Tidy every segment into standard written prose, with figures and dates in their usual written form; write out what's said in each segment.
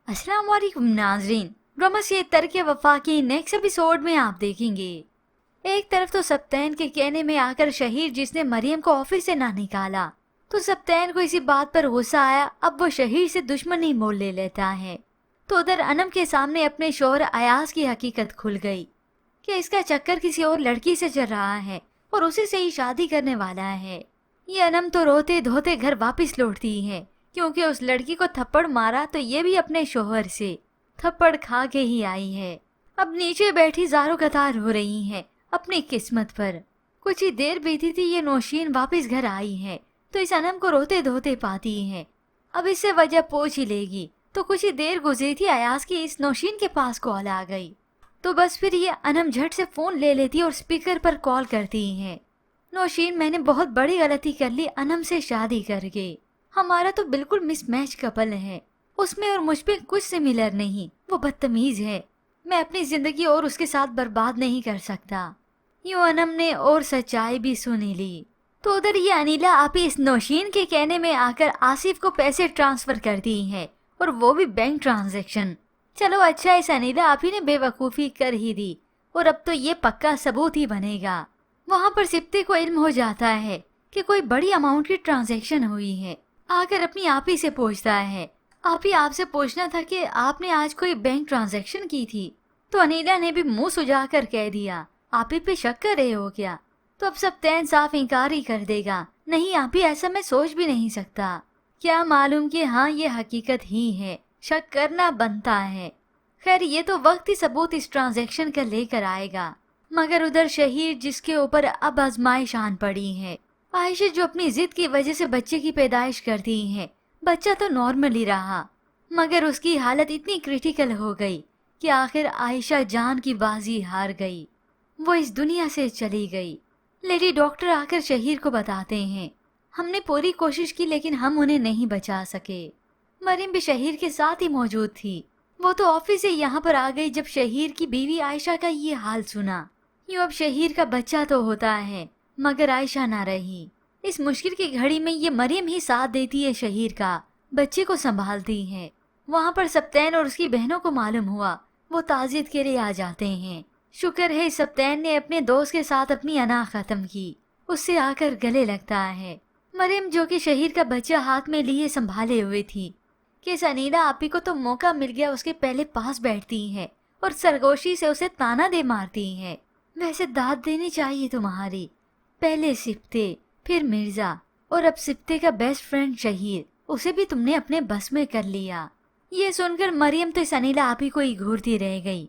अस्सलाम वालेकुम नाजरीन, ड्रामा से तरके वफा के नेक्स्ट एपिसोड में आप देखेंगे। एक तरफ तो सप्तैन के कहने में आकर शहीर जिसने मरियम को ऑफिस से ना निकाला, तो सप्तैन को इसी बात पर गुस्सा आया। अब वो शहीर से दुश्मनी मोल ले लेता है। तो उधर अनम के सामने अपने शौहर अयाज की हकीकत खुल गई कि इसका चक्कर किसी और लड़की से चल रहा है और उसी से ही शादी करने वाला है। ये अनम तो रोते धोते घर वापस लौटती है, क्योंकि उस लड़की को थप्पड़ मारा तो ये भी अपने शोहर से थप्पड़ खा के ही आई है। अब नीचे बैठी ज़ारो कतार हो रही है अपनी किस्मत पर। कुछ ही देर बीती थी, ये नौशीन वापस घर आई है तो इस अनम को रोते धोते पाती है। अब इससे वजह पूछ ही लेगी। तो कुछ ही देर गुजरी थी, अयाज की इस नौशीन के पास कॉल आ गई। तो बस फिर ये अनम झट से फोन ले लेती और स्पीकर पर कॉल करती है। नौशीन, मैंने बहुत बड़ी गलती कर ली अनम से शादी करके। हमारा तो बिल्कुल मिसमैच कपल है, उसमें और मुझ पे कुछ सिमिलर नहीं। वो बदतमीज है, मैं अपनी जिंदगी और उसके साथ बर्बाद नहीं कर सकता। यूं अनम ने और सच्चाई भी सुनी ली। तो उधर ये अनिला आपी इस नौशीन के कहने में आकर आसिफ को पैसे ट्रांसफर करती है, और वो भी बैंक ट्रांजैक्शन। चलो अच्छा, इस अनिला आपी ने बेवकूफ़ी कर ही दी और अब तो ये पक्का सबूत ही बनेगा। वहाँ पर सिप्ते को इल्म हो जाता है कि कोई बड़ी अमाउंट की ट्रांजैक्शन हुई है। आकर अपनी आपी से पूछता है, आपी आपसे पूछना था कि आपने आज कोई बैंक ट्रांजैक्शन की थी। तो अनिला ने भी मुंह सुझाकर कह दिया, आपी पे शक कर रहे हो क्या? तो अब सप्तैन साफ इनकार ही कर देगा, नहीं आपी ऐसा मैं सोच भी नहीं सकता। क्या मालूम कि हाँ ये हकीकत ही है, शक करना बनता है। खैर ये तो वक्त ही सबूत इस ट्रांजैक्शन का लेकर आएगा। मगर उधर शहीर जिसके ऊपर अब आजमाइश आन पड़ी है। आयशा जो अपनी जिद की वजह से बच्चे की पैदाइश करती है, बच्चा तो नॉर्मल ही रहा, मगर उसकी हालत इतनी क्रिटिकल हो गई कि आखिर आयशा जान की बाजी हार गई। वो इस दुनिया से चली गई। लेडी डॉक्टर आकर शहीर को बताते हैं, हमने पूरी कोशिश की लेकिन हम उन्हें नहीं बचा सके। मरियम भी शहीर के साथ ही मौजूद थी। वो तो ऑफिस से यहाँ पर आ गई जब शहीर की बीवी आयशा का ये हाल सुना। यूँ अब शहीर का बच्चा तो होता है, मगर आयशा ना रही। इस मुश्किल की घड़ी में ये मरियम ही साथ देती है शहीर का, बच्चे को संभालती है। वहाँ पर सप्तैन और उसकी बहनों को मालूम हुआ, वो ताज़ियत के लिए आ जाते हैं। शुक्र है सप्तैन ने अपने दोस्त के साथ अपनी अना खत्म की, उससे आकर गले लगता है। मरियम जो कि शहीर का बच्चा हाथ में लिए संभाले हुए थी, कि अनीला आपी को तो मौका मिल गया उसके पहले पास बैठती है और सरगोशी से उसे ताना दे मारती है। वैसे दाद देनी चाहिए तुम्हारी, पहले सिप्ते फिर मिर्जा और अब सिप्ते का बेस्ट फ्रेंड शहीर, उसे भी तुमने अपने बस में कर लिया। ये सुनकर मरियम तो इस अनीला आपी को ही घूरती रह गई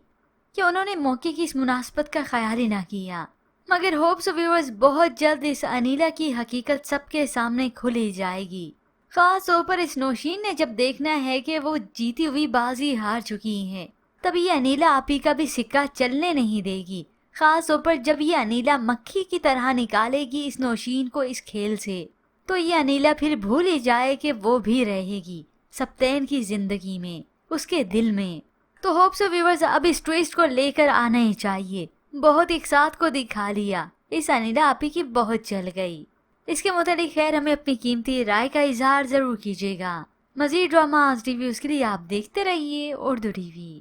कि उन्होंने मौके की इस मुनासबत का ख्याल ही ना किया। मगर होप्स व्यूअर्स, बहुत जल्द इस अनीला की हकीकत सबके सामने खुल ही जाएगी। खास तौर पर इस नौशीन ने जब देखना है कि वो जीती हुई बाजी हार चुकी है, तब ये अनीला आपी का भी सिक्का चलने नहीं देगी। खास तौर पर जब ये अनीला मक्खी की तरह निकालेगी इस नौशीन को इस खेल से, तो ये अनीला फिर भूल ही जाए कि वो भी रहेगी सप्तैन की जिंदगी में, उसके दिल में। तो होप्स व्यूअर्स, अब इस ट्विस्ट को लेकर आना ही चाहिए। बहुत एक साथ को दिखा लिया, इस अनीला आपी की बहुत चल गई। इसके मुतालिक खैर हमें अपनी कीमती राय का इजहार जरूर कीजिएगा। मजीद ड्रामा रिव्यूज के लिए आप देखते रहिए उर्दू टीवी।